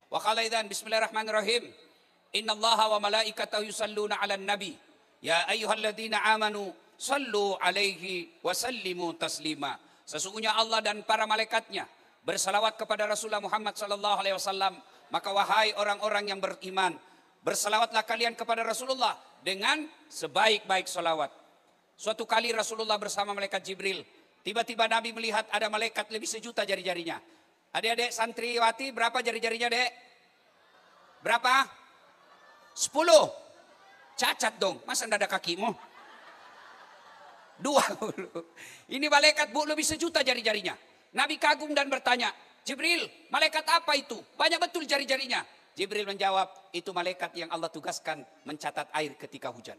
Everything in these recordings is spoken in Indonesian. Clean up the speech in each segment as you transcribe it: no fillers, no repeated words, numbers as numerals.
Wa qala idzan bismillahirrahmanirrahim. Innallaha wa malaikatahu yusalluna 'alan nabi. Ya ayyuhalladzina amanu sallu 'alaihi wa sallimu taslima. Sesungguhnya Allah dan para malaikatnya bersalawat kepada Rasulullah Muhammad sallallahu alaihi wasallam. Maka wahai orang-orang yang beriman, bersalawatlah kalian kepada Rasulullah dengan sebaik-baik salawat. Suatu kali Rasulullah bersama malaikat Jibril. Tiba-tiba Nabi melihat ada malaikat lebih sejuta jari-jarinya. Adik-adik santriwati, berapa jari-jarinya, Dek? Berapa? 10. Cacat dong, masa tidak ada kakimu? 20. Ini malaikat, Bu, lebih sejuta jari-jarinya. Nabi kagum dan bertanya, Jibril, malaikat apa itu? Banyak betul jari-jarinya. Jibril menjawab, itu malaikat yang Allah tugaskan mencatat air ketika hujan.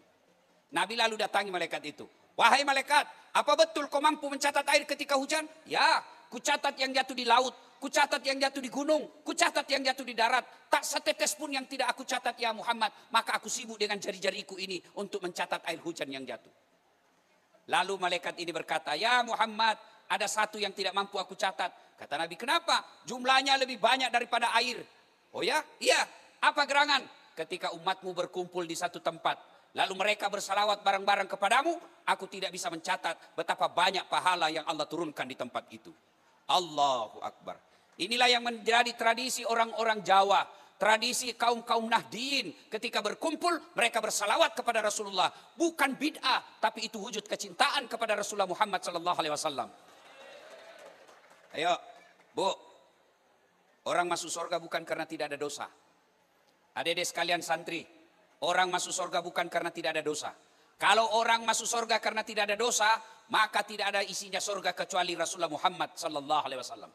Nabi lalu datangi malaikat itu. Wahai malaikat, apa betul kau mampu mencatat air ketika hujan? Ya, kucatat yang jatuh di laut, kucatat yang jatuh di gunung, kucatat yang jatuh di darat. Tak setetes pun yang tidak aku catat ya Muhammad. Maka aku sibuk dengan jari-jariku ini untuk mencatat air hujan yang jatuh. Lalu malaikat ini berkata, ya Muhammad, ada satu yang tidak mampu aku catat. Kata Nabi, kenapa? Jumlahnya lebih banyak daripada air. Oh ya? Iya. Apa gerangan? Ketika umatmu berkumpul di satu tempat, lalu mereka bersalawat bareng-bareng kepadamu, aku tidak bisa mencatat betapa banyak pahala yang Allah turunkan di tempat itu. Allahu Akbar. Inilah yang menjadi tradisi orang-orang Jawa. Tradisi kaum-kaum Nahdien. Ketika berkumpul, mereka bersalawat kepada Rasulullah. Bukan bid'ah, tapi itu wujud kecintaan kepada Rasulullah Muhammad SAW. Ayo, Bu. Orang masuk surga bukan karena tidak ada dosa. Adik-adik sekalian santri, orang masuk surga bukan karena tidak ada dosa. Kalau orang masuk surga karena tidak ada dosa, maka tidak ada isinya surga kecuali Rasulullah Muhammad SAW.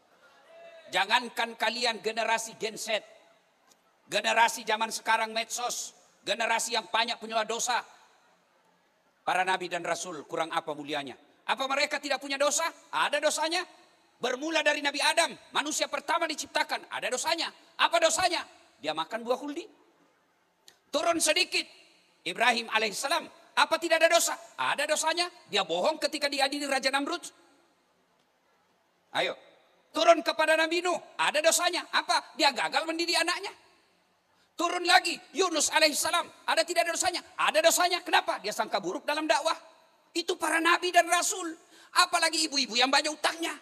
Jangankan kalian generasi Gen Z, generasi zaman sekarang medsos, generasi yang banyak penyulat dosa. Para nabi dan rasul kurang apa mulianya? Apa mereka tidak punya dosa? Ada dosanya. Bermula dari Nabi Adam, manusia pertama diciptakan, ada dosanya. Apa dosanya? Dia makan buah khuldi. Turun sedikit, Ibrahim alaihissalam, apa tidak ada dosa? Ada dosanya. Dia bohong ketika diadili Raja Namrud. Ayo, turun kepada Nabi Nuh, ada dosanya. Apa? Dia gagal mendidik anaknya. Turun lagi, Yunus alaihissalam, ada tidak ada dosanya? Ada dosanya. Kenapa? Dia sangka buruk dalam dakwah. Itu para nabi dan rasul. Apalagi ibu-ibu yang banyak utangnya.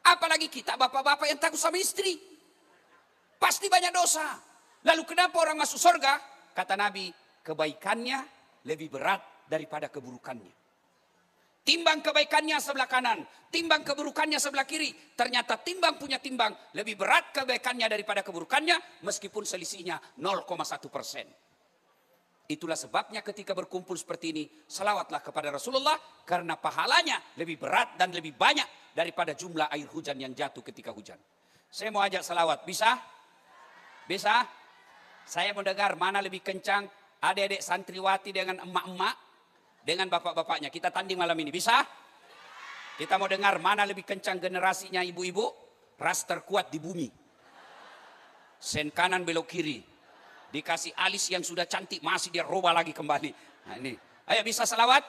Apalagi kita bapak-bapak yang takut sama istri. Pasti banyak dosa. Lalu kenapa orang masuk surga? Kata Nabi, kebaikannya lebih berat daripada keburukannya. Timbang kebaikannya sebelah kanan, timbang keburukannya sebelah kiri. Ternyata timbang punya timbang lebih berat kebaikannya daripada keburukannya, meskipun selisihnya 0,1%. Itulah sebabnya ketika berkumpul seperti ini, salawatlah kepada Rasulullah, karena pahalanya lebih berat dan lebih banyak daripada jumlah air hujan yang jatuh ketika hujan. Saya mau ajak salawat, bisa? Bisa? Saya mau dengar mana lebih kencang, adik-adik santriwati dengan emak-emak, dengan bapak-bapaknya. Kita tanding malam ini, bisa? Kita mau dengar mana lebih kencang generasinya ibu-ibu, ras terkuat di bumi. Sen kanan belok kiri. Dikasih alis yang sudah cantik, masih dia roba lagi kembali. Nah ini, ayo bisa salawat?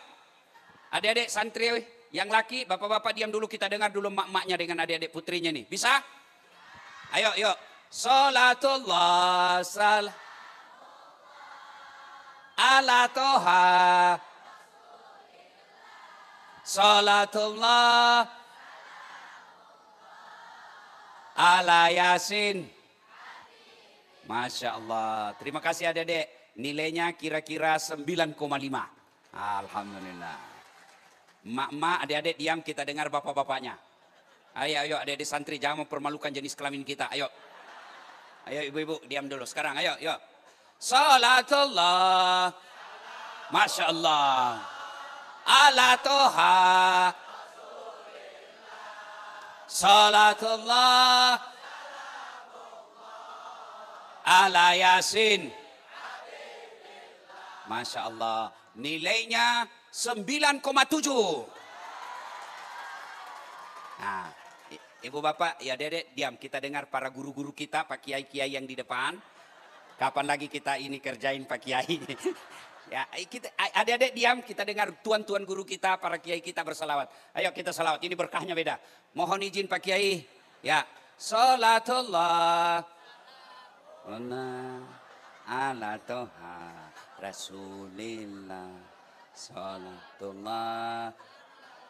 Adik-adik santri yang laki, bapak-bapak diam dulu, kita dengar dulu mak-maknya dengan adik-adik putrinya nih. Bisa? Ayo, yuk. Salatullah salam ala toha. Salatullah ala yasin. Masya Allah. Terima kasih adik-adik. Nilainya kira-kira 9,5. Alhamdulillah. Mak-mak, adik-adik diam, kita dengar bapak-bapaknya. Ayo, ayo adik-adik santri, jangan mempermalukan jenis kelamin kita. Ayo. Ayo ibu-ibu, diam dulu. Sekarang, ayo, yuk. Salatullah. Masya Allah. Ala toha. Salatullah. Ala yasin. Masya Allah. Nilainya 9,7. Nah, ibu bapak, ya dedek, diam. Kita dengar para guru-guru kita, pak kiai-kiai yang di depan. Kapan lagi kita ini kerjain pak kiai ini? Ya, kita adik-adik diam, kita dengar tuan-tuan guru kita, para kiai kita bersalawat. Ayo kita salawat, ini berkahnya beda. Mohon izin Pak Kiai. Ya, salatullah ala toha rasulillah salatullah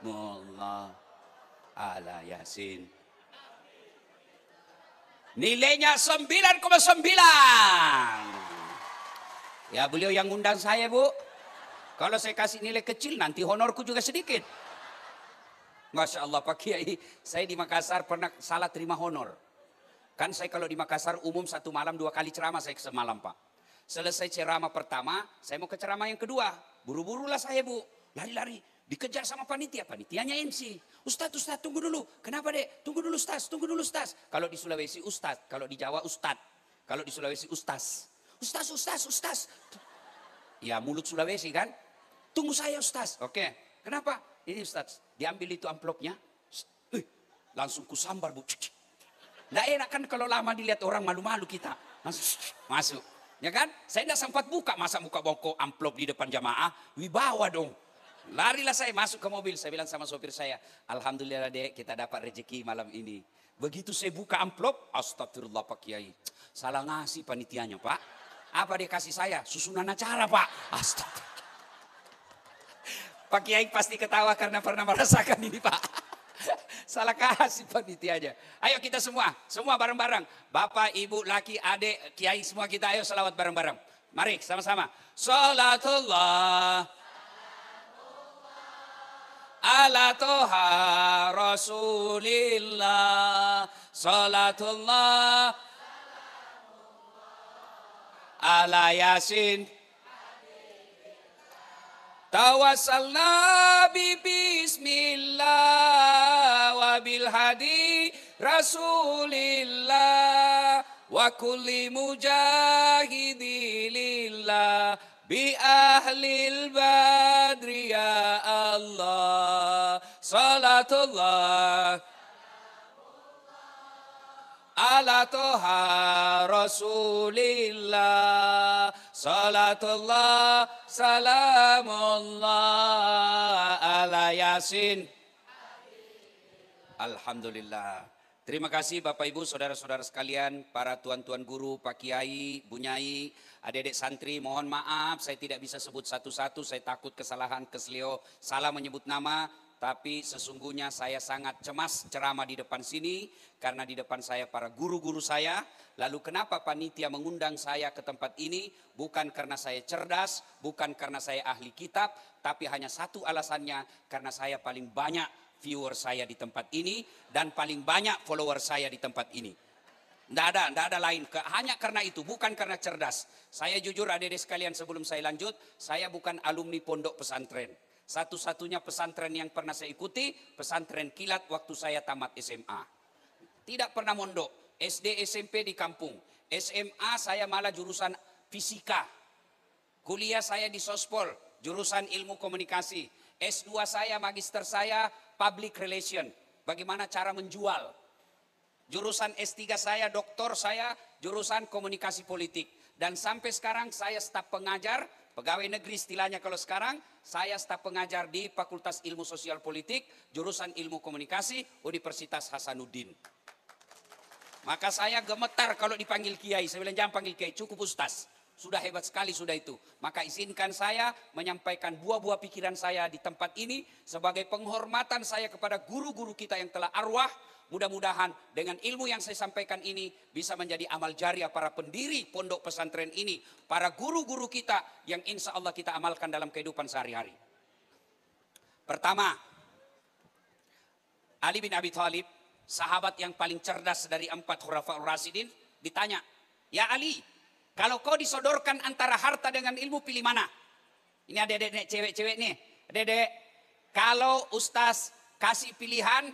mullah ala yasin. Nilainya 9,9. Ya beliau yang undang saya Bu. Kalau saya kasih nilai kecil nanti honorku juga sedikit. Masya Allah Pak Kiai, saya di Makassar pernah salah terima honor. Kan saya kalau di Makassar umum 1 malam 2 kali ceramah saya semalam Pak. Selesai ceramah pertama, saya mau ke ceramah yang kedua. Buru-burulah saya Bu, lari-lari. Dikejar sama panitia, panitianya MC. Ustadz, tunggu dulu. Kenapa dek? Tunggu dulu Ustadz, Kalau di Sulawesi Ustadz, kalau di Jawa Ustadz. Kalau di Sulawesi Ustadz. Ustaz. Ya mulut Sulawesi kan. Tunggu saya Ustaz. Oke. Kenapa? Ini Ustaz. Diambil itu amplopnya. Langsung kusambar Bu. Nggak enak kan kalau lama dilihat orang, malu-malu kita. Masuk. Ya kan? Saya nggak sempat buka. Masa buka bongkok amplop di depan jamaah. Wibawa dong. Larilah saya masuk ke mobil. Saya bilang sama sopir saya. Alhamdulillah dek kita dapat rezeki malam ini. Begitu saya buka amplop. Astagfirullah Pak Kiai. Salah ngasih panitianya Pak. Apa dia kasih saya? Susunan acara Pak. Astaga. Pak Kiai pasti ketawa karena pernah merasakan ini Pak. Salah kasih panitianya. Ayo kita semua bareng-bareng. Bapak, ibu, laki, adik, kiai semua kita ayo salawat bareng-bareng. Mari sama-sama. Salatullah ala toha rasulillah. Salatullah ala yasin. Tawassalna bi bismillah wa bil hadi rasulillah wa kulli mujahidi lillah bi ahlil badri ya Allah. Salatullah ala toha rasulillah. Salatullah salamullah ala yasin. Alhamdulillah. Terima kasih Bapak Ibu saudara-saudara sekalian, para tuan-tuan guru, Pak Kiai, Bu Nyai, adik-adik santri, mohon maaf saya tidak bisa sebut satu-satu, saya takut kesalahan, kesleo, salah menyebut nama. Tapi sesungguhnya saya sangat cemas ceramah di depan sini karena di depan saya para guru-guru saya. Lalu kenapa panitia mengundang saya ke tempat ini? Bukan karena saya cerdas, bukan karena saya ahli kitab, tapi hanya satu alasannya, karena saya paling banyak viewer saya di tempat ini dan paling banyak follower saya di tempat ini. Tidak ada lain, hanya karena itu, bukan karena cerdas. Saya jujur adik-adik sekalian, sebelum saya lanjut, saya bukan alumni pondok pesantren. Satu-satunya pesantren yang pernah saya ikuti, pesantren kilat waktu saya tamat SMA. Tidak pernah mondok, SD SMP di kampung. SMA saya malah jurusan fisika. Kuliah saya di Sospol, jurusan ilmu komunikasi. S2 saya, magister saya, public relation. Bagaimana cara menjual. Jurusan S3 saya, doktor saya, jurusan komunikasi politik. Dan sampai sekarang saya staf pengajar, pegawai negeri istilahnya kalau sekarang, saya staf pengajar di Fakultas Ilmu Sosial Politik, jurusan Ilmu Komunikasi, Universitas Hasanuddin. Maka saya gemetar kalau dipanggil kiai, saya bilang jangan panggil kiai, cukup ustaz. Sudah hebat sekali sudah itu. Maka izinkan saya menyampaikan buah-buah pikiran saya di tempat ini sebagai penghormatan saya kepada guru-guru kita yang telah arwah. Mudah-mudahan dengan ilmu yang saya sampaikan ini bisa menjadi amal jariah para pendiri pondok pesantren ini. Para guru-guru kita yang insya Allah kita amalkan dalam kehidupan sehari-hari. Pertama, Ali bin Abi Thalib, sahabat yang paling cerdas dari 4 Khulafaur Rasyidin, ditanya, "Ya Ali, kalau kau disodorkan antara harta dengan ilmu, pilih mana?" Ini adik-adik cewek-cewek nih. Adik-adik, kalau Ustaz kasih pilihan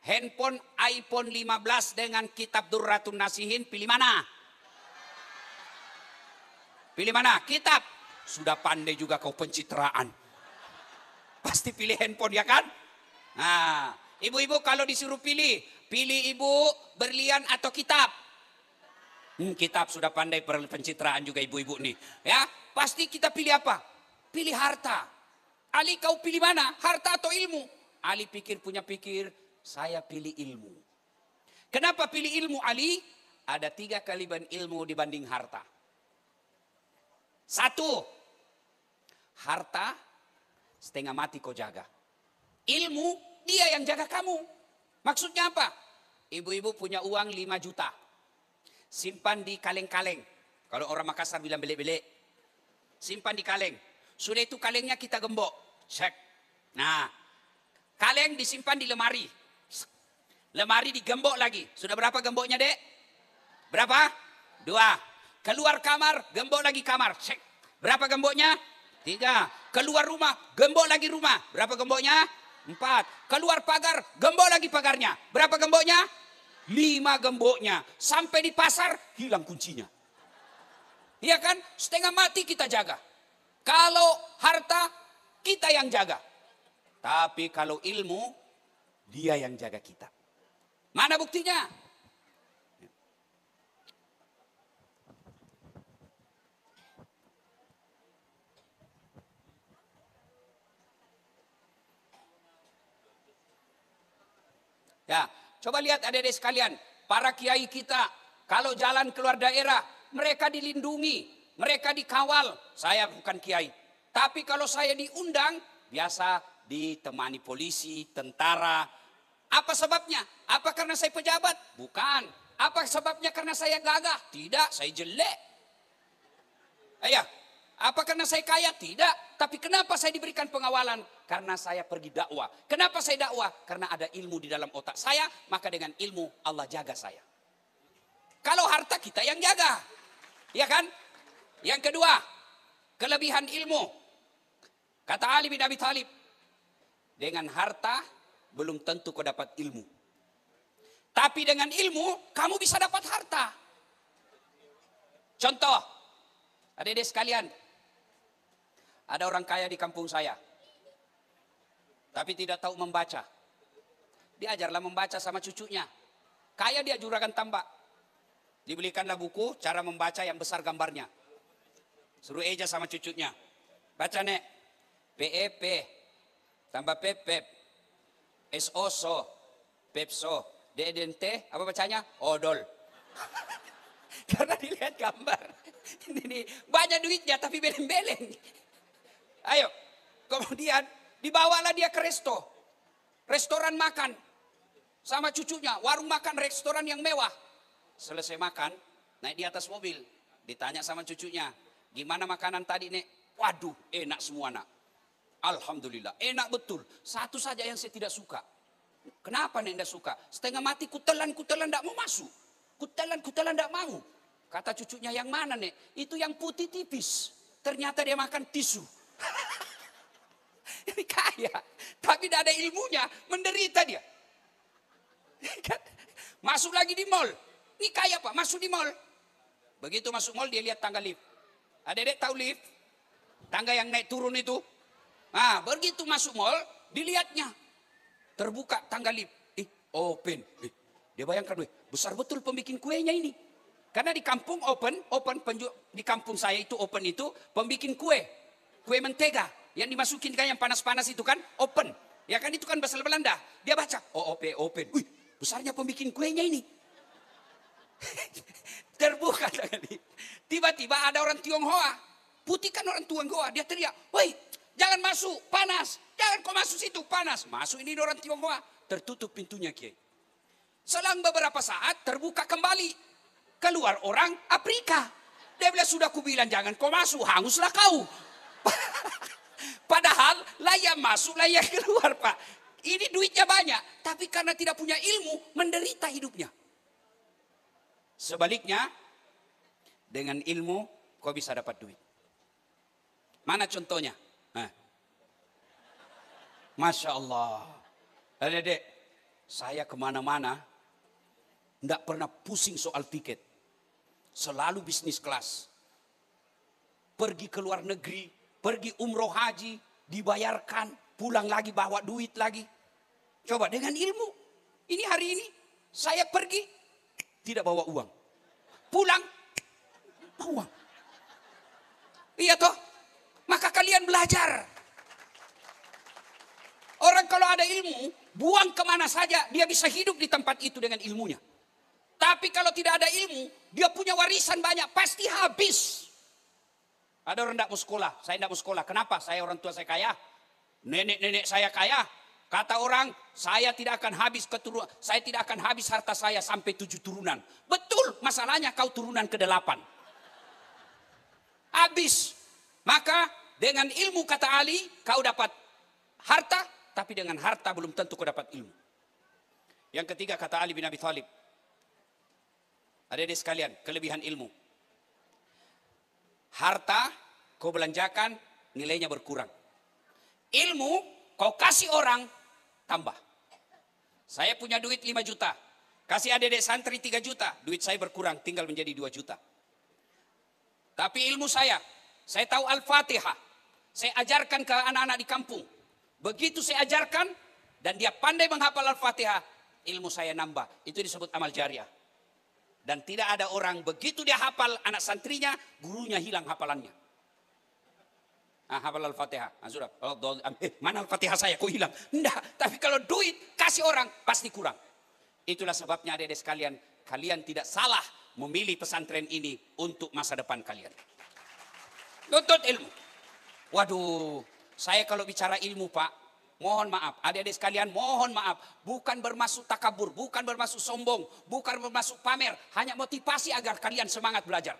handphone iPhone 15 dengan kitab Durratun Nasihin, pilih mana? Pilih mana? Kitab. Sudah pandai juga kau pencitraan. Pasti pilih handphone ya kan? Nah, ibu-ibu kalau disuruh pilih ibu berlian atau kitab? Kitab, sudah pandai pencitraan juga ibu-ibu nih. Ya, pasti kita pilih apa? pilih harta. Ali kau pilih mana? Harta atau ilmu? Ali pikir, saya pilih ilmu. Kenapa pilih ilmu Ali? Ada 3 kelebihan ilmu dibanding harta. 1, harta setengah mati kau jaga. Ilmu dia yang jaga kamu. Maksudnya apa? Ibu-ibu punya uang 5 juta. Simpan di kaleng-kaleng. Kalau orang Makassar bilang belek-belek. Simpan di kaleng. Sudah itu kalengnya kita gembok. Cek. Nah, kaleng disimpan di lemari. Lemari digembok lagi. Sudah berapa gemboknya, Dek? Berapa? 2. Keluar kamar, gembok lagi kamar. Cek. Berapa gemboknya? 3. Keluar rumah, gembok lagi rumah. Berapa gemboknya? 4. Keluar pagar, gembok lagi pagarnya. Berapa gemboknya? 5 gemboknya. Sampai di pasar, hilang kuncinya. Iya kan? Setengah mati kita jaga. Kalau harta, kita yang jaga. Tapi kalau ilmu, dia yang jaga kita. Mana buktinya? Ya, coba lihat adik-adik sekalian. Para kiai kita, kalau jalan keluar daerah, mereka dilindungi, mereka dikawal. Saya bukan kiai. Tapi kalau saya diundang, biasa ditemani polisi, tentara. Apa sebabnya? Apa karena saya pejabat? Bukan. Apa sebabnya karena saya gagah? Tidak, saya jelek. Ayah, apa karena saya kaya? Tidak. Tapi kenapa saya diberikan pengawalan? Karena saya pergi dakwah. Kenapa saya dakwah? Karena ada ilmu di dalam otak saya, maka dengan ilmu Allah jaga saya. Kalau harta kita yang jaga. Ya kan? Yang kedua, kelebihan ilmu. Kata Ali bin Abi Thalib, dengan harta belum tentu kau dapat ilmu. Tapi dengan ilmu kamu bisa dapat harta. Contoh, adik-adik sekalian, ada orang kaya di kampung saya, tapi tidak tahu membaca. Diajarlah membaca sama cucunya. Kaya dia juragan tambak. Dibelikanlah buku cara membaca yang besar gambarnya. Suruh eja sama cucunya. Baca, Nek. PEP tambah PEP SOSO PEPSO DEDNT apa bacanya? Odol. Karena dilihat gambar. Ini banyak duitnya tapi beleng-beleng. Ayo. Kemudian dibawalah dia ke restoran makan sama cucunya, warung makan restoran yang mewah. Selesai makan, naik di atas mobil, ditanya sama cucunya, gimana makanan tadi, Nek? Waduh, enak semua, Nak. Alhamdulillah, enak betul. Satu saja yang saya tidak suka. Kenapa, Nek, tidak suka? Setengah mati kutelan tidak mau masuk. Kutelan tidak mau. Kata cucunya, yang mana, Nek? Itu yang putih tipis. Ternyata dia makan tisu. Ini kaya, tapi tidak ada ilmunya, menderita dia. Masuk lagi di mall. Ini kaya, Pak, masuk di mall. Begitu masuk mall dia lihat tangga lift. Adik-adik tahu lift? Tangga yang naik turun itu. Nah, begitu masuk mall dilihatnya. Terbuka tangga lift. Open. Dia bayangkan, besar betul pembikin kuenya ini. Karena di kampung open di kampung saya itu open itu pembikin kue mentega yang dimasukin kan yang panas-panas itu kan open. Ya kan itu kan bahasa Belanda. Dia baca, open. Wih, besarnya pembikin kuenya ini. Terbuka tadi. Tiba-tiba ada orang Tionghoa. Putih kan orang Tionghoa. Dia teriak, woi jangan masuk, panas. Jangan kau masuk situ, panas. Masuk ini orang Tionghoa. Tertutup pintunya, Kiai. Selang beberapa saat terbuka kembali. Keluar orang Afrika. Dia bilang, sudah kubilang jangan kau masuk, hanguslah kau. Padahal layak masuk, layak keluar, Pak. Ini duitnya banyak. Tapi karena tidak punya ilmu, menderita hidupnya. Sebaliknya, dengan ilmu kau bisa dapat duit. Mana contohnya? Nah. Masya Allah. Adik-adik, saya kemana-mana, tidak pernah pusing soal tiket. Selalu bisnis kelas. Pergi ke luar negeri, pergi umroh haji, dibayarkan, pulang lagi bawa duit lagi. Coba dengan ilmu. Ini hari ini, saya pergi, tidak bawa uang. Pulang, bawa uang. Iya toh? maka kalian belajar. Orang kalau ada ilmu, buang kemana saja, dia bisa hidup di tempat itu dengan ilmunya. Tapi kalau tidak ada ilmu, dia punya warisan banyak, pasti habis. Ada orang tidak mau sekolah, saya tidak mau sekolah. Kenapa? Saya orang tua saya kaya, nenek-nenek saya kaya. Kata orang, saya tidak akan habis keturunan, saya tidak akan habis harta saya sampai 7 turunan. Betul, masalahnya kau turunan ke-8. Habis. Maka dengan ilmu kata Ali, kau dapat harta, tapi dengan harta belum tentu kau dapat ilmu. Yang ketiga kata Ali bin Abi Thalib, adik-adik sekalian, kelebihan ilmu. Harta kau belanjakan, nilainya berkurang. Ilmu kau kasih orang, tambah. Saya punya duit 5 juta. Kasih adik-adik santri 3 juta. Duit saya berkurang, tinggal menjadi 2 juta. Tapi ilmu saya tahu Al-Fatihah. Saya ajarkan ke anak-anak di kampung. Begitu saya ajarkan, dan dia pandai menghafal Al-Fatihah, ilmu saya nambah. Itu disebut amal jariah. Dan tidak ada orang begitu dia hafal anak santrinya, gurunya hilang hafalannya. Hafal Al-Fatihah. Sudah. Mana Al-Fatihah saya? Kok hilang? Enggak. Tapi kalau duit kasih orang, pasti kurang. Itulah sebabnya adik-adik sekalian, kalian tidak salah memilih pesantren ini untuk masa depan kalian. Tuntut ilmu. Waduh, saya kalau bicara ilmu Pak, mohon maaf, adik-adik sekalian mohon maaf. Bukan bermaksud takabur, bukan bermaksud sombong, bukan bermaksud pamer. Hanya motivasi agar kalian semangat belajar.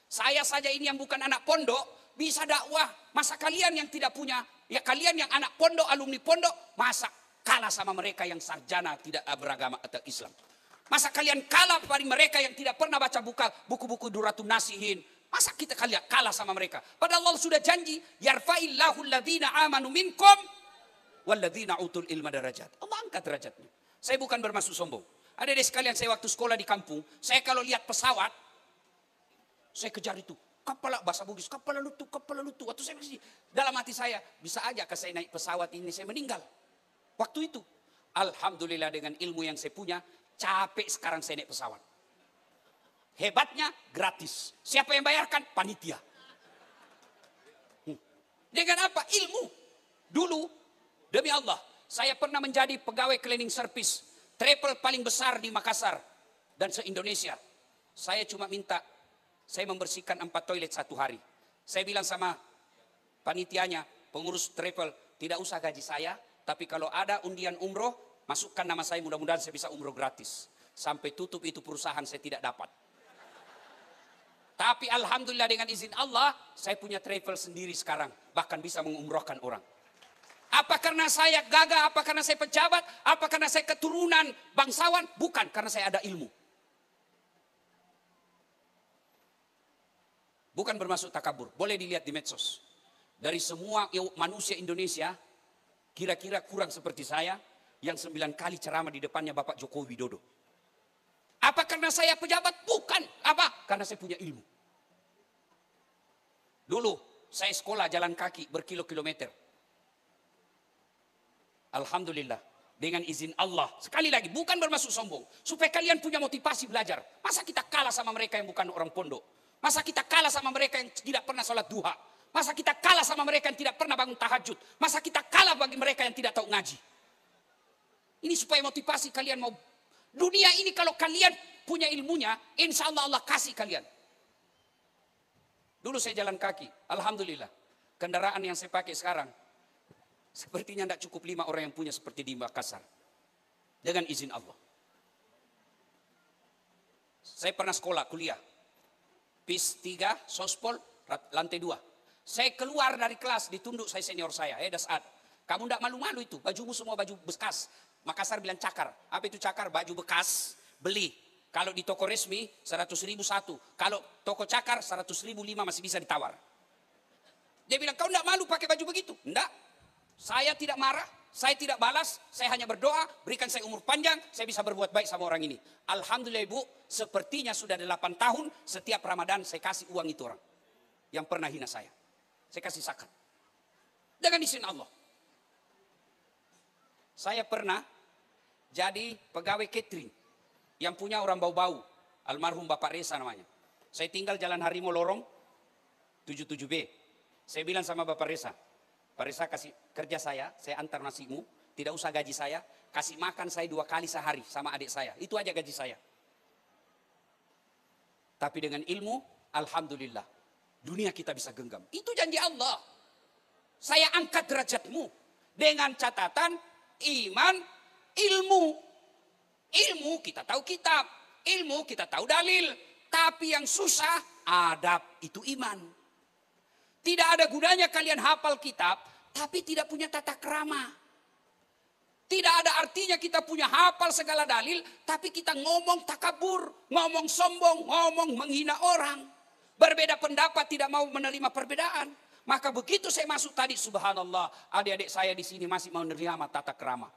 Saya saja ini yang bukan anak pondok, bisa dakwah. Masa kalian yang tidak punya, ya kalian yang anak pondok, alumni pondok, masa kalah sama mereka yang sarjana tidak beragama atau Islam. Masa kalian kalah pada mereka yang tidak pernah baca buku-buku Duratun Nasihin. Masa kita kalian kalah sama mereka? Padahal Allah sudah janji, yarfa'illahu alladhina amanu minkum walladzina utul ilma darajat. Allah angkat derajatnya. Saya bukan bermaksud sombong. Adik-adik sekalian, saya waktu sekolah di kampung, saya kalau lihat pesawat, saya kejar itu. Kepala bahasa Bugis, kepala lutu, kepala lutu. Waktu saya masih dalam hati saya, bisa aja ke saya naik pesawat ini saya meninggal. Waktu itu, alhamdulillah dengan ilmu yang saya punya, capek sekarang saya naik pesawat. Hebatnya gratis. Siapa yang bayarkan? Panitia. Dengan apa? Ilmu. Dulu, demi Allah, saya pernah menjadi pegawai cleaning service travel paling besar di Makassar dan se-Indonesia. Saya cuma minta, saya membersihkan 4 toilet 1 hari. Saya bilang sama panitianya, pengurus travel, tidak usah gaji saya, tapi kalau ada undian umroh, masukkan nama saya, mudah-mudahan saya bisa umroh gratis. Sampai tutup itu perusahaan saya tidak dapat. Tapi alhamdulillah dengan izin Allah, saya punya travel sendiri sekarang. Bahkan bisa mengumrohkan orang. Apa karena saya gagah, apa karena saya pejabat, apa karena saya keturunan bangsawan? Bukan, karena saya ada ilmu. Bukan bermaksud takabur, boleh dilihat di medsos. Dari semua manusia Indonesia, kira-kira kurang seperti saya, yang 9 kali ceramah di depannya Bapak Joko Widodo. Apa karena saya pejabat? Bukan. Apa? Karena saya punya ilmu. Dulu saya sekolah jalan kaki berkilo-kilometer. Alhamdulillah. Dengan izin Allah. Sekali lagi, bukan bermaksud sombong. Supaya kalian punya motivasi belajar. Masa kita kalah sama mereka yang bukan orang pondok? Masa kita kalah sama mereka yang tidak pernah sholat duha? Masa kita kalah sama mereka yang tidak pernah bangun tahajud? Masa kita kalah bagi mereka yang tidak tahu ngaji? Ini supaya motivasi kalian mau. Dunia ini kalau kalian punya ilmunya, insya Allah Allah kasih kalian. Dulu saya jalan kaki, alhamdulillah. Kendaraan yang saya pakai sekarang, sepertinya tidak cukup 5 orang yang punya seperti di Makassar. Dengan izin Allah. Saya pernah sekolah, kuliah. PIS 3, Sospol, lantai 2. Saya keluar dari kelas, ditunduk saya senior saya. Dasad, kamu tidak malu-malu itu, bajumu semua baju bekas. Makassar bilang cakar. Apa itu cakar? Baju bekas, beli. Kalau di toko resmi 100.000 satu. Kalau toko cakar 100.000 5 masih bisa ditawar. Dia bilang, kau tidak malu pakai baju begitu? Enggak. Saya tidak marah, saya tidak balas, saya hanya berdoa, berikan saya umur panjang, saya bisa berbuat baik sama orang ini. Alhamdulillah Ibu, sepertinya sudah 8 tahun, setiap Ramadan saya kasih uang itu orang. Yang pernah hina saya. Saya kasih zakat. Dengan izin Allah. Saya pernah jadi pegawai catering yang punya orang bau-bau, almarhum Bapak Reza namanya. Saya tinggal Jalan Harimau Lorong 77B. Saya bilang sama Bapak Reza, Pak Reza kasih kerja saya antar nasimu, tidak usah gaji saya, kasih makan saya 2 kali sehari sama adik saya. Itu aja gaji saya. Tapi dengan ilmu, alhamdulillah, dunia kita bisa genggam. Itu janji Allah. Saya angkat derajatmu dengan catatan iman, ilmu. Ilmu kita tahu kitab, ilmu kita tahu dalil. Tapi yang susah, adab itu iman. Tidak ada gunanya kalian hafal kitab, tapi tidak punya tata krama. Tidak ada artinya kita punya hafal segala dalil, tapi kita ngomong takabur, ngomong sombong, ngomong menghina orang. Berbeda pendapat, tidak mau menerima perbedaan. Maka begitu saya masuk tadi, subhanallah, adik-adik saya di sini masih mau menerima tata krama.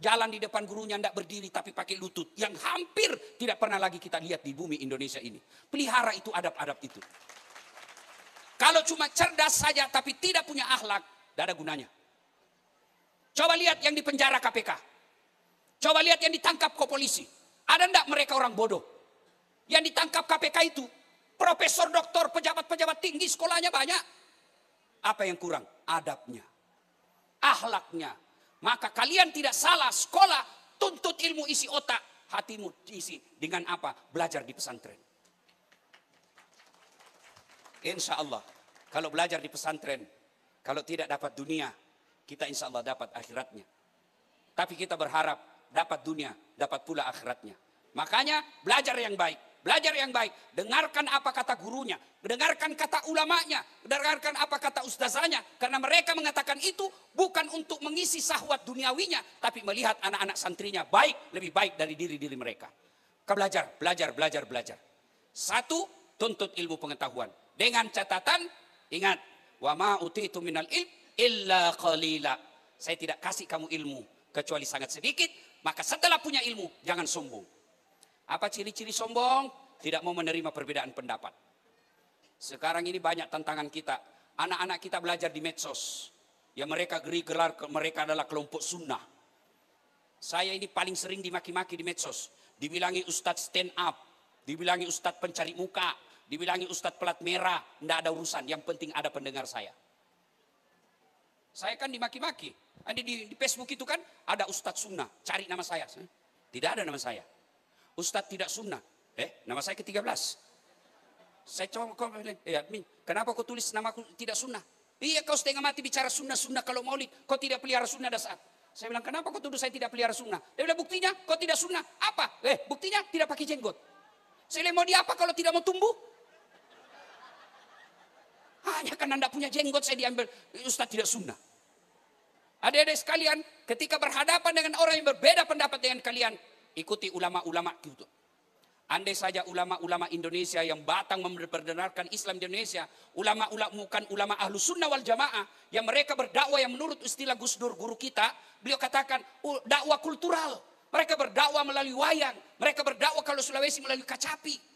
Jalan di depan gurunya tidak berdiri tapi pakai lutut. Yang hampir tidak pernah lagi kita lihat di bumi Indonesia ini. Pelihara itu adab-adab itu. Kalau cuma cerdas saja tapi tidak punya akhlak, tidak ada gunanya. Coba lihat yang di penjara KPK. Coba lihat yang ditangkap ke polisi. Ada enggak mereka orang bodoh? Yang ditangkap KPK itu, profesor, doktor, pejabat-pejabat tinggi, sekolahnya banyak. Apa yang kurang? Adabnya. Akhlaknya. Maka kalian tidak salah sekolah, tuntut ilmu isi otak. Hatimu diisi dengan apa? Belajar di pesantren. Insya Allah, kalau belajar di pesantren, kalau tidak dapat dunia, kita insya Allah dapat akhiratnya. Tapi kita berharap dapat dunia, dapat pula akhiratnya. Makanya belajar yang baik. Belajar yang baik, dengarkan apa kata gurunya, dengarkan kata ulamanya, dengarkan apa kata ustazanya. Karena mereka mengatakan itu bukan untuk mengisi syahwat duniawinya, tapi melihat anak-anak santrinya baik, lebih baik dari diri-diri mereka. Belajar. Satu, tuntut ilmu pengetahuan. Dengan catatan, ingat, wa ma utitu minal ilm illa qalila. Saya tidak kasih kamu ilmu kecuali sangat sedikit, maka setelah punya ilmu jangan sombong. Apa ciri-ciri sombong? Tidak mau menerima perbedaan pendapat. Sekarang ini banyak tantangan kita. Anak-anak kita belajar di medsos. Ya mereka gelar mereka adalah kelompok sunnah. Saya ini paling sering dimaki-maki di medsos. Dibilangi ustadz stand up. Dibilangi ustadz pencari muka. Dibilangi ustadz pelat merah. Tidak ada urusan. Yang penting ada pendengar saya. Saya kan dimaki-maki. Di Facebook itu kan ada ustadz sunnah. Cari nama saya. Tidak ada nama saya. Ustadz tidak sunnah. Nama saya ke-13. Saya coba kenapa kau tulis namaku tidak sunnah? Iya, kau setengah mati bicara sunnah kalau maulid. Kau tidak pelihara sunnah dasar. Saya bilang, kenapa kau tuduh saya tidak pelihara sunnah? Dia bilang, buktinya kau tidak sunnah. Apa? Buktinya tidak pakai jenggot. Saya bilang, mau diapa kalau tidak mau tumbuh? Hanya karena anda punya jenggot saya diambil ustadz tidak sunnah. Adik-adik sekalian, ketika berhadapan dengan orang yang berbeda pendapat dengan kalian, ikuti ulama-ulama gitu. Andai saja ulama-ulama Indonesia yang batang memperdengarkan Islam di Indonesia, ulama-ulama bukan ulama ahlu sunnah wal jamaah, yang mereka berdakwah yang menurut istilah Gus Dur guru kita, beliau katakan dakwah kultural. Mereka berdakwah melalui wayang, mereka berdakwah kalau Sulawesi melalui kacapi.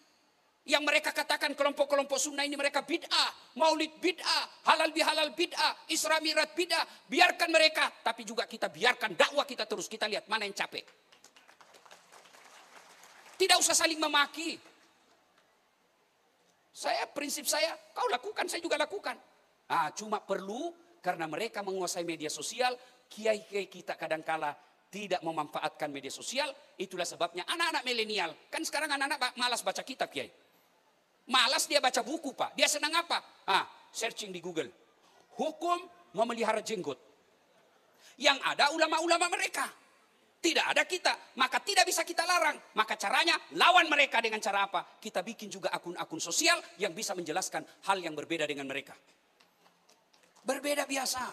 Yang mereka katakan kelompok-kelompok sunnah ini mereka bid'ah, maulid bid'ah, halal bihalal bid'ah, Isra Mi'raj bid'ah. Biarkan mereka, tapi juga kita biarkan dakwah kita terus. Kita lihat mana yang capek. Tidak usah saling memaki. Prinsip saya, kau lakukan, saya juga lakukan. Cuma perlu karena mereka menguasai media sosial, kiai-kiai kita kadangkala tidak memanfaatkan media sosial. Itulah sebabnya anak-anak milenial, kan sekarang anak-anak malas baca kitab, kiai. Malas dia baca buku, Pak. Dia senang apa? Searching di Google. Hukum memelihara jenggot. Yang ada ulama-ulama mereka. Tidak ada kita, maka tidak bisa kita larang. Maka caranya lawan mereka dengan cara apa? Kita bikin juga akun-akun sosial yang bisa menjelaskan hal yang berbeda dengan mereka. Berbeda biasa.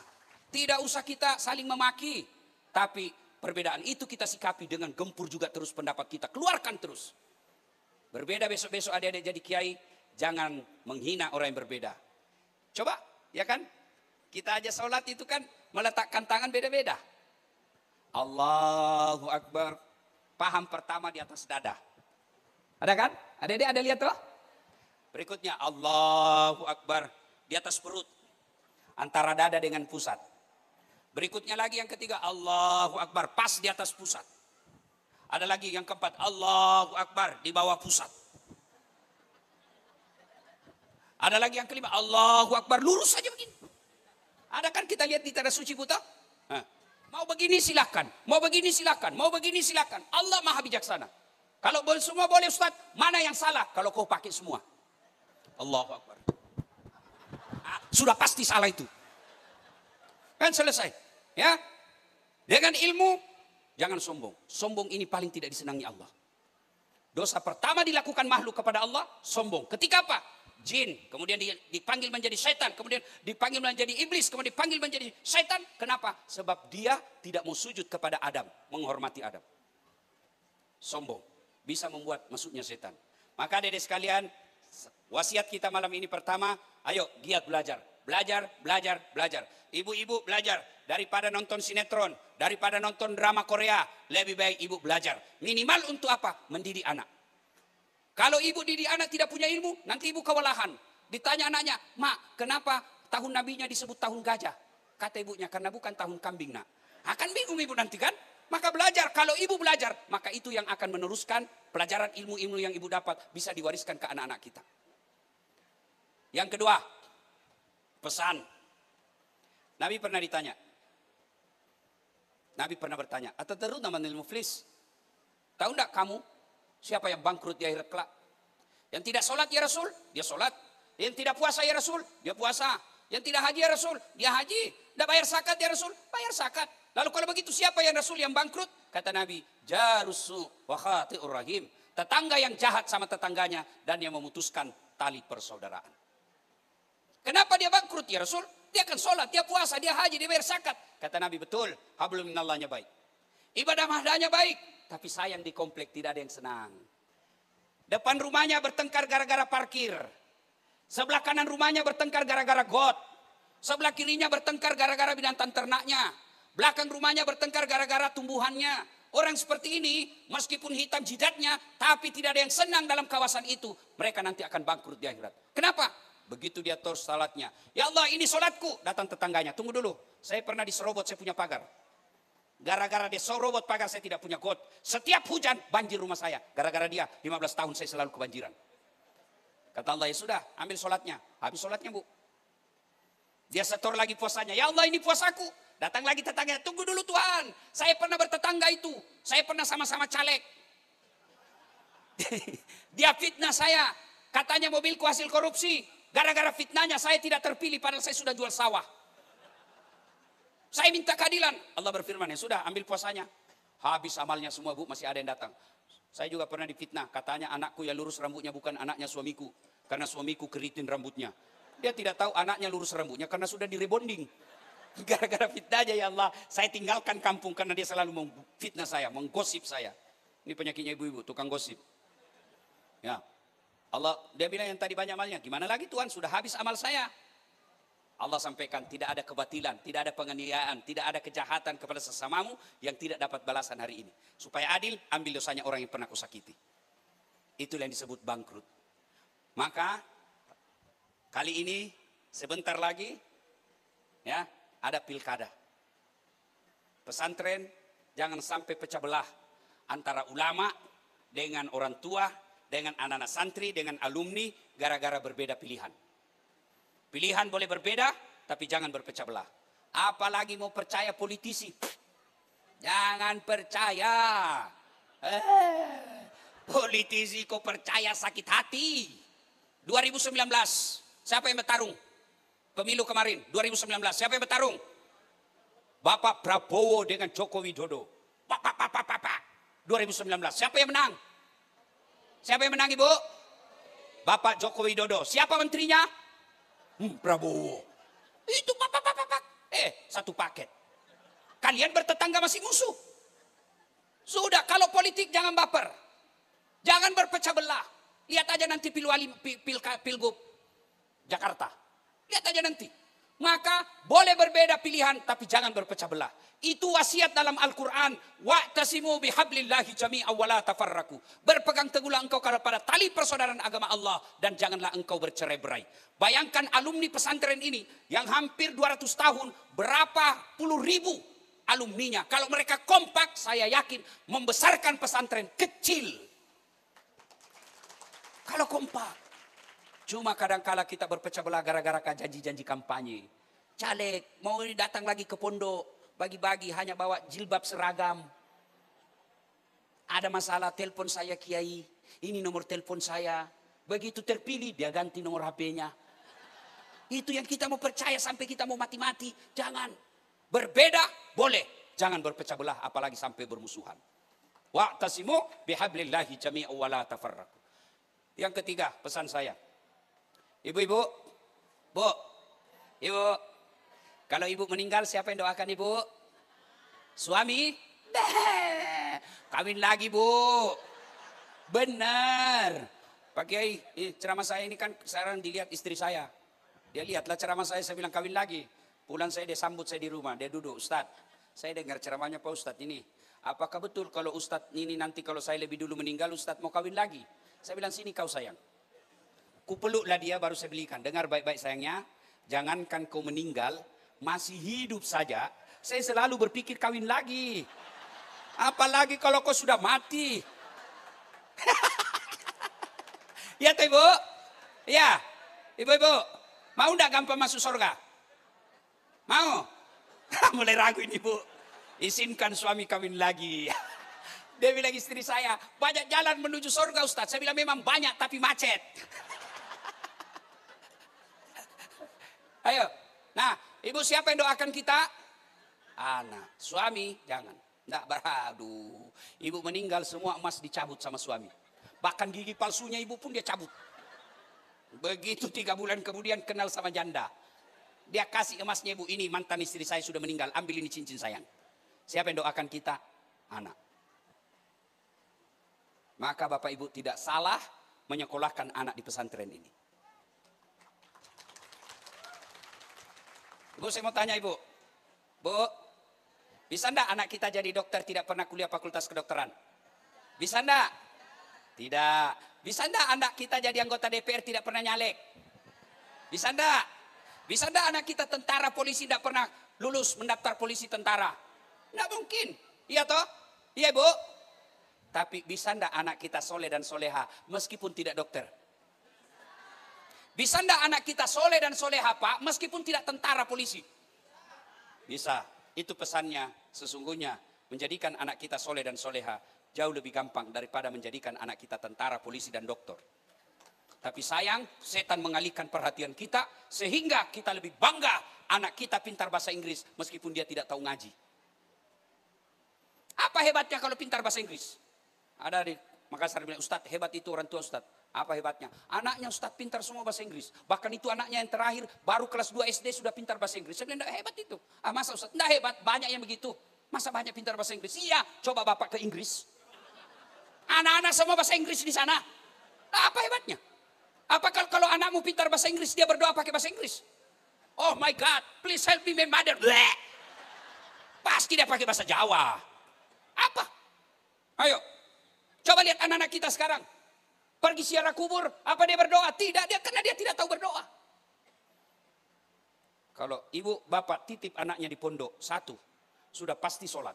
Tidak usah kita saling memaki. Tapi perbedaan itu kita sikapi dengan gempur juga terus pendapat kita. Keluarkan terus. Berbeda besok-besok adik-adik jadi kiai. Jangan menghina orang yang berbeda. Coba, ya kan? Kita aja sholat itu kan meletakkan tangan beda-beda. Allahu Akbar. Paham pertama di atas dada. Ada kan? Adik-adik ada lihat tuh? Berikutnya Allahu Akbar di atas perut. Antara dada dengan pusat. Berikutnya lagi yang ketiga Allahu Akbar pas di atas pusat. Ada lagi yang keempat Allahu Akbar di bawah pusat. Ada lagi yang kelima, Allahu Akbar, lurus saja begini. Ada kan kita lihat di tanah suci buta? Mau begini silakan, mau begini silakan, mau begini silakan. Allah maha bijaksana. Kalau semua boleh Ustaz, mana yang salah? Kalau kau pakai semua. Allahu Akbar. Sudah pasti salah itu. Kan selesai. Ya. Dengan ilmu, jangan sombong. Sombong ini paling tidak disenangi Allah. Dosa pertama dilakukan makhluk kepada Allah, sombong. Ketika apa? Jin, kemudian dipanggil menjadi setan, kemudian dipanggil menjadi iblis, kemudian dipanggil menjadi setan. Kenapa? Sebab dia tidak mau sujud kepada Adam, menghormati Adam. Sombong, bisa membuat masuknya setan. Maka adik-adik sekalian, wasiat kita malam ini pertama, ayo giat belajar. Belajar, belajar, belajar. Ibu-ibu belajar, daripada nonton sinetron, daripada nonton drama Korea, lebih baik ibu belajar. Minimal untuk apa? Mendidik anak. Kalau ibu didik anak tidak punya ilmu, nanti ibu kewalahan. Ditanya anaknya, Mak, kenapa tahun nabinya disebut tahun gajah? Kata ibunya, karena bukan tahun kambing, nak. Akan bingung ibu nanti kan? Maka belajar, kalau ibu belajar, maka itu yang akan meneruskan pelajaran ilmu-ilmu yang ibu dapat, bisa diwariskan ke anak-anak kita. Yang kedua, pesan. Nabi pernah ditanya. Nabi pernah bertanya, "Atadruna manil muflis?" Tahu enggak kamu siapa yang bangkrut di akhirat kelak? Yang tidak sholat ya Rasul, dia sholat. Yang tidak puasa ya Rasul, dia puasa. Yang tidak haji ya Rasul, dia haji. Tidak bayar zakat ya Rasul, bayar zakat. Lalu kalau begitu siapa yang Rasul yang bangkrut? Kata Nabi, jarusu wa khati'ur rahim. Tetangga yang jahat sama tetangganya dan yang memutuskan tali persaudaraan. Kenapa dia bangkrut ya Rasul? Dia akan sholat, dia puasa, dia haji, dia bayar zakat. Kata Nabi, betul, hablum minallahnya baik. Ibadah mahdanya baik, tapi sayang di komplek tidak ada yang senang. Depan rumahnya bertengkar gara-gara parkir. Sebelah kanan rumahnya bertengkar gara-gara got. Sebelah kirinya bertengkar gara-gara binatang ternaknya. Belakang rumahnya bertengkar gara-gara tumbuhannya. Orang seperti ini, meskipun hitam jidatnya, tapi tidak ada yang senang dalam kawasan itu. Mereka nanti akan bangkrut di akhirat. Kenapa? Begitu dia tos salatnya. Ya Allah, ini salatku. Datang tetangganya. Tunggu dulu. Saya pernah diserobot, saya punya pagar. Gara-gara dia serobot pagar, saya tidak punya got. Setiap hujan, banjir rumah saya. Gara-gara dia, 15 tahun saya selalu kebanjiran. Kata Allah, ya sudah, ambil salatnya. Habis salatnya, Bu. Dia setor lagi puasanya. Ya Allah, ini puasaku. Datang lagi tetangganya. Tunggu dulu Tuhan. Saya pernah bertetangga itu. Saya pernah sama-sama caleg. Dia fitnah saya. Katanya mobilku hasil korupsi. Gara-gara fitnahnya saya tidak terpilih padahal saya sudah jual sawah. Saya minta keadilan. Allah berfirman, ya sudah ambil puasanya. Habis amalnya semua, Bu, masih ada yang datang. Saya juga pernah difitnah. Katanya anakku yang lurus rambutnya bukan anaknya suamiku. Karena suamiku keritin rambutnya. Dia tidak tahu anaknya lurus rambutnya karena sudah direbonding. Gara-gara fitnahnya ya Allah. Saya tinggalkan kampung karena dia selalu memfitnah saya, menggosip saya. Ini penyakitnya ibu-ibu, tukang gosip. Ya. Allah, dia bilang yang tadi banyak amalnya. Gimana lagi Tuhan, sudah habis amal saya. Allah sampaikan, tidak ada kebatilan, tidak ada penganiayaan, tidak ada kejahatan kepada sesamamu yang tidak dapat balasan hari ini. Supaya adil, ambil dosanya orang yang pernah kau sakiti. Itulah yang disebut bangkrut. Maka, kali ini, sebentar lagi, ya, ada pilkada. Pesantren, jangan sampai pecah belah antara ulama dengan orang tua, dengan anak-anak santri, dengan alumni, gara-gara berbeda pilihan. Pilihan boleh berbeda, tapi jangan berpecah belah. Apalagi mau percaya politisi. Jangan percaya. Politisi kok percaya sakit hati. 2019, siapa yang bertarung? Pemilu kemarin, 2019, siapa yang bertarung? Bapak Prabowo dengan Joko Widodo. 2019, siapa yang menang? Siapa yang menang, Ibu? Bapak Joko Widodo. Siapa menterinya? Prabowo. Itu satu paket. Kalian bertetangga masih musuh. Sudah, kalau politik jangan baper. Jangan berpecah belah. Lihat aja nanti pilgub Jakarta. Lihat aja nanti. Maka boleh berbeda pilihan tapi jangan berpecah belah. Itu wasiat dalam Al-Quran. Wa'tasimu bihablillahi jami'an wa la tafarraku. Berpegang teguhlah engkau kepada tali persaudaraan agama Allah dan janganlah engkau bercerai-berai. Bayangkan alumni pesantren ini yang hampir 200 tahun, berapa puluh ribu alumninya. Kalau mereka kompak, saya yakin membesarkan pesantren kecil. Kalau kompak. Cuma kadangkala kita berpecah belah gara-gara janji-janji kampanye. Caleg mau datang lagi ke pondok, bagi-bagi hanya bawa jilbab seragam. Ada masalah, telepon saya Kiai, ini nomor telepon saya. Begitu terpilih dia ganti nomor HP-nya. Itu yang kita mau percaya sampai kita mau mati-mati. Jangan. Berbeda boleh, jangan berpecah belah apalagi sampai bermusuhan. Wa'tasimu bihablillahi jami'an wa la tafarraqu. Yang ketiga pesan saya. Ibu-ibu, Bu, Ibu, kalau ibu meninggal siapa yang doakan ibu? Suami? Kawin lagi Bu. Benar. Pak Kiai, ceramah saya ini kan sekarang dilihat istri saya. Dia lihatlah ceramah saya bilang kawin lagi. Pulang saya dia sambut saya di rumah, dia duduk, Ustaz. Saya dengar ceramahnya Pak Ustaz ini. Apakah betul kalau Ustaz ini nanti kalau saya lebih dulu meninggal Ustaz mau kawin lagi? Saya bilang sini kau sayang. Kupeluklah dia baru saya belikan. Dengar baik-baik sayangnya. Jangankan kau meninggal, masih hidup saja. Saya selalu berpikir kawin lagi. Apalagi kalau kau sudah mati. Ya toh Ibu? Ya. Ibu-ibu, mau enggak gampang masuk surga? Mau? Mulai ragu ini Bu. Izinkan suami kawin lagi. Dia bilang istri saya, banyak jalan menuju surga Ustaz. Saya bilang memang banyak tapi macet. Ayo. Nah, ibu siapa yang doakan kita? Anak. Suami, jangan. Nggak beradu. Ibu meninggal semua emas dicabut sama suami. Bahkan gigi palsunya ibu pun dia cabut. Begitu 3 bulan kemudian kenal sama janda. Dia kasih emasnya ibu, ini mantan istri saya sudah meninggal. Ambil ini cincin sayang. Siapa yang doakan kita? Anak. Maka Bapak Ibu tidak salah menyekolahkan anak di pesantren ini. Ibu saya mau tanya Ibu. Bu, bisa enggak anak kita jadi dokter tidak pernah kuliah fakultas kedokteran? Bisa enggak? Tidak. Bisa enggak anak kita jadi anggota DPR tidak pernah nyalek? Bisa enggak? Bisa enggak anak kita tentara polisi tidak pernah lulus mendaftar polisi tentara? Enggak mungkin. Iya toh? Iya Bu? Tapi bisa enggak anak kita soleh dan soleha meskipun tidak dokter? Bisa enggak anak kita soleh dan soleha Pak meskipun tidak tentara polisi? Bisa. Itu pesannya sesungguhnya menjadikan anak kita soleh dan soleha jauh lebih gampang daripada menjadikan anak kita tentara, polisi dan dokter. Tapi sayang setan mengalihkan perhatian kita sehingga kita lebih bangga anak kita pintar bahasa Inggris meskipun dia tidak tahu ngaji. Apa hebatnya kalau pintar bahasa Inggris? Ada di Makassar bilang, Ustadz hebat itu orang tua Ustadz. Apa hebatnya? Anaknya Ustadz pintar semua bahasa Inggris. Bahkan itu anaknya yang terakhir baru kelas 2 SD sudah pintar bahasa Inggris. Saya bilang, enggak hebat itu. Masa Ustadz? Enggak hebat, banyak yang begitu. Masa banyak pintar bahasa Inggris? Iya, coba Bapak ke Inggris. Anak-anak semua bahasa Inggris di sana. Apa hebatnya? Apakah kalau anakmu pintar bahasa Inggris, dia berdoa pakai bahasa Inggris? Oh my God, please help me my mother. Bleh. Pasti dia pakai bahasa Jawa. Apa? Ayo, coba lihat anak-anak kita sekarang. Pergi ziarah kubur, apa dia berdoa? Tidak, karena dia tidak tahu berdoa. Kalau ibu bapak titip anaknya di pondok, 1, sudah pasti sholat.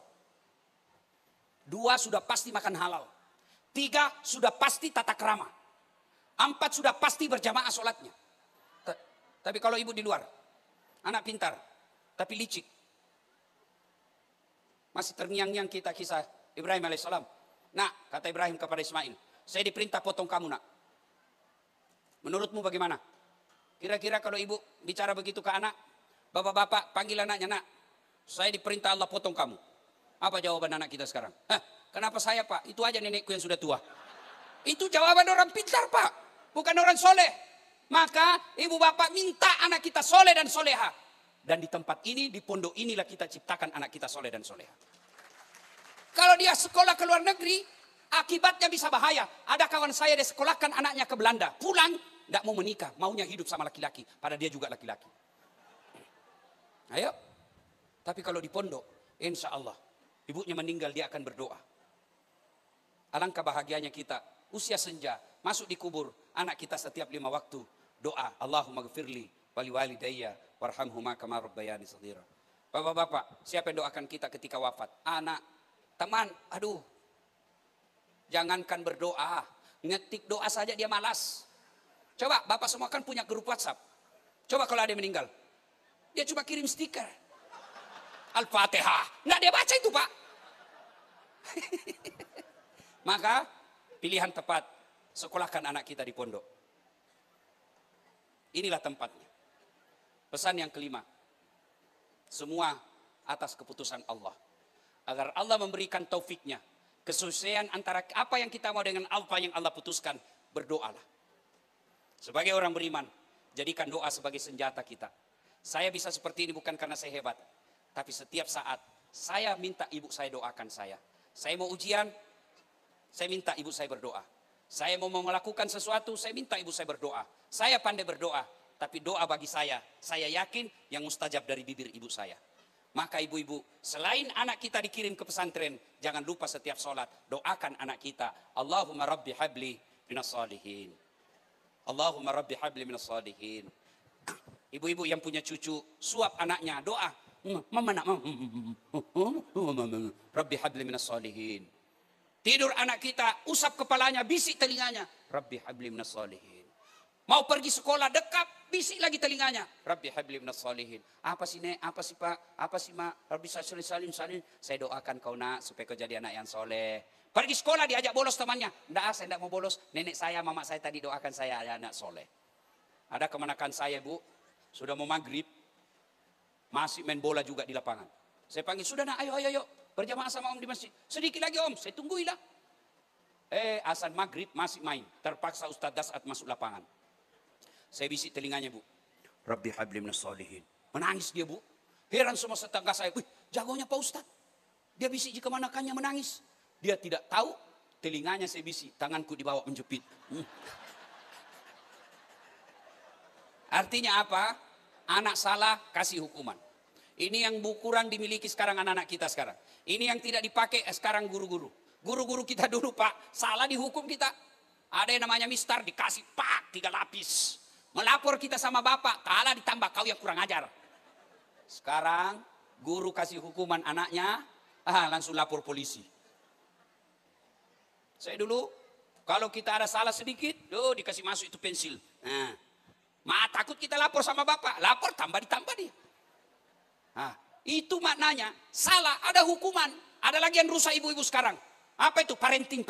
2, sudah pasti makan halal. 3, sudah pasti tata krama. 4, sudah pasti berjamaah sholatnya. Tapi kalau ibu di luar, anak pintar, tapi licik. Masih terngiang-ngiang kita kisah Ibrahim alaihissalam. Nah, kata Ibrahim kepada Ismail, saya diperintah potong kamu nak. Menurutmu bagaimana? Kira-kira kalau ibu bicara begitu ke anak, bapak-bapak panggil anaknya, nak, saya diperintah Allah potong kamu. Apa jawaban anak kita sekarang? Hah, kenapa saya Pak? Itu aja nenekku yang sudah tua. Itu jawaban orang pintar Pak, bukan orang soleh. Maka ibu bapak minta anak kita soleh dan soleha. Dan di tempat ini, di pondok inilah kita ciptakan anak kita soleh dan soleha. Kalau dia sekolah ke luar negeri, akibatnya bisa bahaya. Ada kawan saya dia sekolahkan anaknya ke Belanda. Pulang, tidak mau menikah. Maunya hidup sama laki-laki. Padahal dia juga laki-laki. Ayo. Tapi kalau di pondok, insya Allah. Ibunya meninggal, dia akan berdoa. Alangkah bahagianya kita. Usia senja, masuk di kubur. Anak kita setiap 5 waktu. Doa. Allahumma gfirli wali walidayya warhamhuma kama rabbayani shaghira. Bapak-bapak, siapa yang doakan kita ketika wafat? Anak, teman, aduh. Jangankan berdoa, ngetik doa saja dia malas. Coba Bapak semua kan punya grup WhatsApp. Coba kalau ada yang meninggal. Dia cuma kirim stiker. Al-Fatihah. Nggak dia baca itu Pak. Maka pilihan tepat. Sekolahkan anak kita di pondok. Inilah tempatnya. Pesan yang kelima. Semua atas keputusan Allah. Agar Allah memberikan taufiknya. Kesesuaian antara apa yang kita mau dengan apa yang Allah putuskan. Berdoalah. Sebagai orang beriman. Jadikan doa sebagai senjata kita. Saya bisa seperti ini bukan karena saya hebat. Tapi setiap saat saya minta ibu saya doakan saya. Saya mau ujian. Saya minta ibu saya berdoa. Saya mau melakukan sesuatu. Saya minta ibu saya berdoa. Saya pandai berdoa. Tapi doa bagi saya yakin yang mustajab dari bibir ibu saya. Maka ibu-ibu, selain anak kita dikirim ke pesantren, jangan lupa setiap sholat, doakan anak kita. Allahumma rabbi habli minas salihin. Allahumma rabbi habli minas salihin. Ibu-ibu yang punya cucu, suap anaknya, doa. Mama nak, rabbi habli minas salihin. Tidur anak kita, usap kepalanya, bisik telinganya. Rabbi habli minas salihin. Mau pergi sekolah dekat, bisik lagi telinganya. Rabbi habli minas salihin. Apa sih Nek? Apa sih Pak? Apa sih Mak? Rabbi salim. Saya doakan kau nak supaya kau jadi anak yang soleh. Pergi sekolah diajak bolos temannya. Enggak, saya enggak mau bolos. Nenek saya, mama saya tadi doakan saya anak soleh. Ada kemenakan saya Bu. Sudah mau maghrib. Masih main bola juga di lapangan. Saya panggil, sudah nak ayo. Berjamaah sama Om di masjid. Sedikit lagi Om, saya tungguilah. Azan maghrib masih main. Terpaksa Ustaz Dasat masuk lapangan. Saya bisik telinganya Bu. Rabbi habli minas salihin. Menangis dia Bu. Heran semua tetangga saya. Wih, jagonya Pak Ustaz. Dia bisik jika manakannya menangis. Dia tidak tahu. Telinganya saya bisik. Tanganku dibawa menjepit. Artinya apa? Anak salah kasih hukuman. Ini yang kurang dimiliki sekarang anak-anak kita sekarang. Ini yang tidak dipakai sekarang guru-guru. Guru-guru kita dulu Pak. Salah dihukum kita. Ada yang namanya mistar dikasih pak 3 lapis. Melapor kita sama bapak, kalah ditambah kau yang kurang ajar. Sekarang guru kasih hukuman anaknya, langsung lapor polisi. Saya dulu, kalau kita ada salah sedikit, dikasih masuk itu pensil. Takut kita lapor sama bapak, lapor ditambah dia. Itu maknanya, salah ada hukuman. Ada lagi yang rusak ibu-ibu sekarang. Apa itu? Parenting.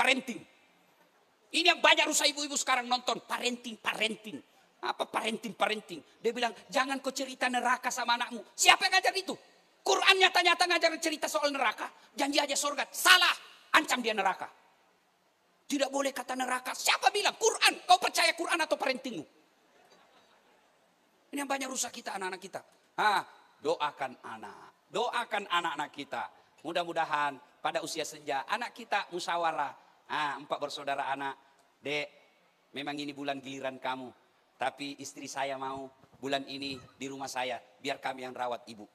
Ini yang banyak rusak ibu-ibu sekarang nonton, parenting. Apa parenting? Dia bilang, jangan kau cerita neraka sama anakmu. Siapa yang ngajar itu? Quran nyata-nyata ngajar cerita soal neraka. Janji aja surga. Salah. Ancam dia neraka. Tidak boleh kata neraka. Siapa bilang? Quran. Kau percaya Quran atau parentingmu? Ini yang banyak rusak kita, anak-anak kita. Doakan anak. Doakan anak-anak kita. Mudah-mudahan pada usia senja, anak kita musyawarah. 4 bersaudara anak. Dek, memang ini bulan giliran kamu. Tapi istri saya mau bulan ini di rumah saya. Biar kami yang rawat ibu.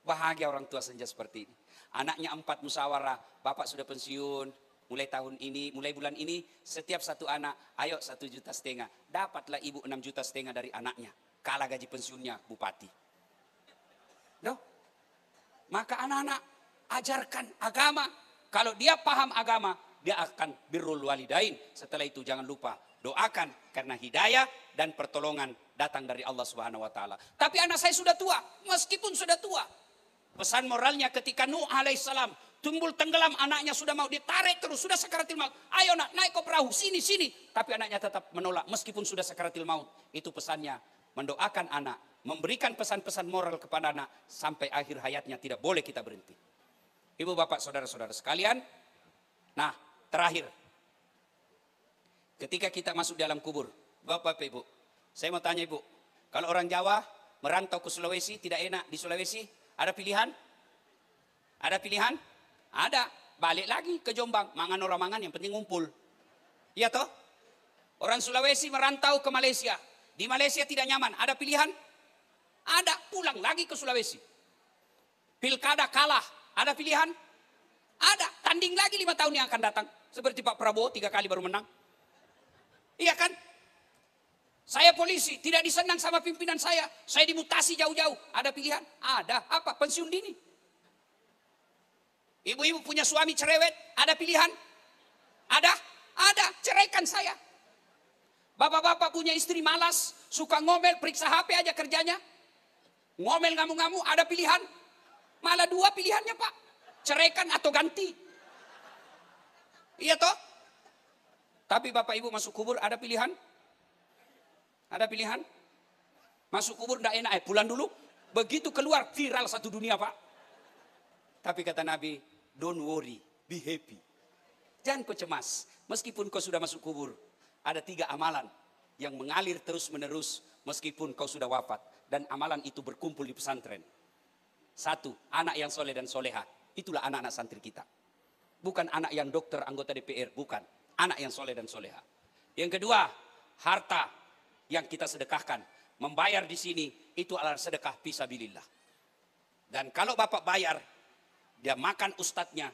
Bahagia orang tua senja seperti ini. Anaknya 4 musyawarah. Bapak sudah pensiun. Mulai bulan ini. Setiap satu anak. Ayo 1,5 juta. Dapatlah ibu 6,5 juta dari anaknya. Kalah gaji pensiunnya bupati. Maka anak-anak ajarkan agama. Kalau dia paham agama. Dia akan birrul walidain. Setelah itu jangan lupa. Doakan karena hidayah dan pertolongan datang dari Allah Subhanahu wa taala. Tapi anak saya sudah tua, meskipun sudah tua. Pesan moralnya ketika Nuh alaihissalam tumbul tenggelam, anaknya sudah mau ditarik terus, sudah sakaratil maut. Ayo nak, naik ke perahu, sini. Tapi anaknya tetap menolak meskipun sudah sakaratil maut. Itu pesannya, mendoakan anak, memberikan pesan-pesan moral kepada anak sampai akhir hayatnya, tidak boleh kita berhenti. Ibu bapak saudara-saudara sekalian, nah terakhir. Ketika kita masuk dalam kubur, Bapak Ibu, saya mau tanya Ibu, kalau orang Jawa merantau ke Sulawesi tidak enak di Sulawesi, ada pilihan? Ada pilihan? Ada, balik lagi ke Jombang, mangan orang mangan yang penting ngumpul. Iya toh? Orang Sulawesi merantau ke Malaysia, di Malaysia tidak nyaman, ada pilihan? Ada, pulang lagi ke Sulawesi. Pilkada kalah, ada pilihan? Ada, tanding lagi 5 tahun yang akan datang. Seperti Pak Prabowo 3 kali baru menang. Iya kan? Saya polisi, tidak disenang sama pimpinan saya. Saya dimutasi jauh-jauh. Ada pilihan? Ada. Apa? Pensiun dini. Ibu-ibu punya suami cerewet, ada pilihan? Ada? Ada. Ceraikan saya. Bapak-bapak punya istri malas, suka ngomel, periksa HP aja kerjanya. Ngomel ngamu-ngamu, ada pilihan. Malah 2 pilihannya Pak. Ceraikan atau ganti. Iya toh? Tapi Bapak Ibu masuk kubur ada pilihan? Ada pilihan? Masuk kubur enggak enak, pulang dulu. Begitu keluar viral satu dunia Pak. Tapi kata Nabi, don't worry, be happy. Jangan kau cemas, meskipun kau sudah masuk kubur. Ada 3 amalan yang mengalir terus menerus meskipun kau sudah wafat. Dan amalan itu berkumpul di pesantren. 1, anak yang soleh dan soleha. Itulah anak-anak santri kita. Bukan anak yang dokter, anggota DPR, bukan. Anak yang soleh dan soleha. Yang kedua, harta yang kita sedekahkan. Membayar di sini, itu adalah sedekah fisabilillah. Dan kalau Bapak bayar, dia makan ustadznya,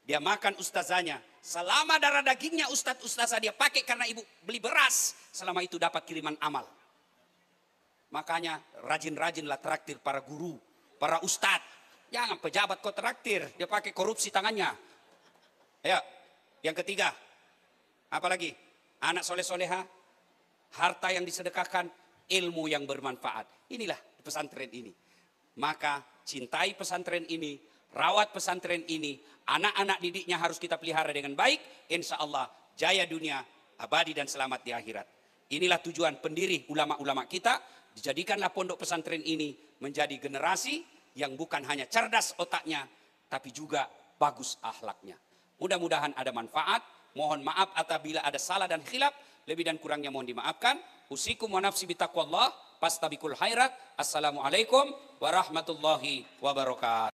dia makan ustazanya. Selama darah dagingnya ustazah dia pakai karena ibu beli beras. Selama itu dapat kiriman amal. Makanya rajin-rajinlah traktir para guru, para ustadz. Jangan pejabat kau traktir, dia pakai korupsi tangannya. Ya, yang ketiga, apalagi anak soleh-soleha, harta yang disedekahkan, ilmu yang bermanfaat. Inilah pesantren ini. Maka cintai pesantren ini, rawat pesantren ini, anak-anak didiknya harus kita pelihara dengan baik. Insya Allah jaya dunia, abadi dan selamat di akhirat. Inilah tujuan pendiri ulama-ulama kita. Dijadikanlah pondok pesantren ini menjadi generasi yang bukan hanya cerdas otaknya, tapi juga bagus akhlaknya. Mudah-mudahan ada manfaat. Mohon maaf apabila ada salah dan khilaf. Lebih dan kurangnya mohon dimaafkan. Usikum wa nafsi bitaqwallah. Fastabikul khairat. Assalamualaikum warahmatullahi wabarakatuh.